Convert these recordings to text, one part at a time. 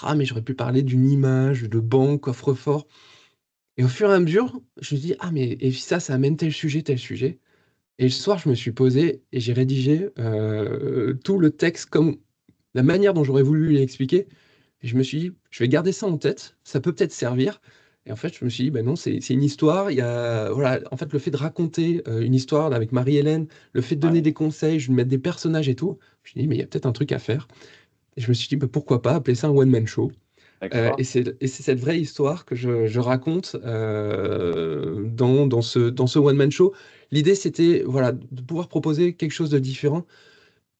Ah, mais j'aurais pu parler d'une image, de banque, coffre-fort. Et au fur et à mesure, je me dis, ah, mais et ça amène tel sujet, tel sujet. Et le soir, je me suis posé et j'ai rédigé tout le texte comme la manière dont j'aurais voulu l'expliquer. Et je me suis dit, je vais garder ça en tête, ça peut peut-être servir. Et en fait, je me suis dit, ben non, c'est une histoire. Il y a, voilà, en fait, le fait de raconter une histoire avec Marie-Hélène, le fait de donner Ouais, des conseils, je vais mettre des personnages et tout. Je me suis dit, mais il y a peut-être un truc à faire. Et je me suis dit, bah, pourquoi pas appeler ça un one-man show. d'accord. Et c'est cette vraie histoire que je raconte dans ce one-man show. L'idée, c'était voilà, de pouvoir proposer quelque chose de différent,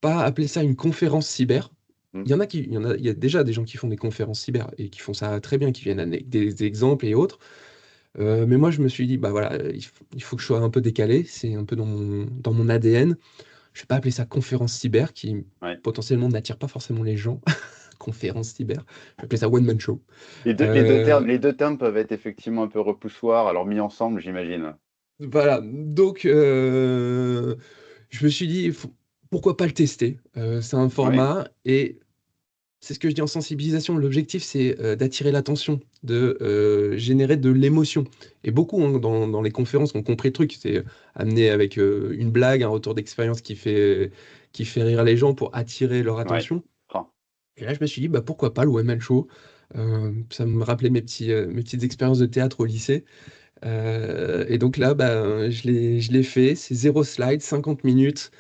pas appeler ça une conférence cyber. Mm. Il y a déjà des gens qui font des conférences cyber et qui font ça très bien, qui viennent avec des exemples et autres. Mais moi, je me suis dit, bah voilà, il faut que je sois un peu décalé, c'est un peu dans mon ADN. Je vais pas appeler ça conférence cyber, qui Ouais. potentiellement n'attire pas forcément les gens. Conférence cyber, je vais appeler ça one man show. Les Euh, les deux termes peuvent être effectivement un peu repoussoirs, alors mis ensemble, j'imagine. voilà, donc je me suis dit, pourquoi pas le tester? C'est un Oui, format et c'est ce que je dis en sensibilisation. L'objectif, c'est d'attirer l'attention, de générer de l'émotion. Et beaucoup hein, dans les conférences ont compris le truc. C'est amener avec une blague, un retour d'expérience qui fait rire les gens pour attirer leur ouais. attention. Ah. Et là, je me suis dit, bah, pourquoi pas le one man show? Ça me rappelait mes petites expériences de théâtre au lycée. Et donc là, bah, je l'ai fait. C'est zéro slide, 50 minutes.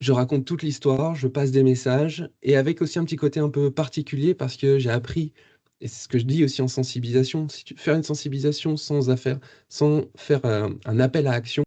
Je raconte toute l'histoire, je passe des messages et avec aussi un petit côté un peu particulier parce que j'ai appris et c'est ce que je dis aussi en sensibilisation, si tu faire une sensibilisation sans faire un appel à action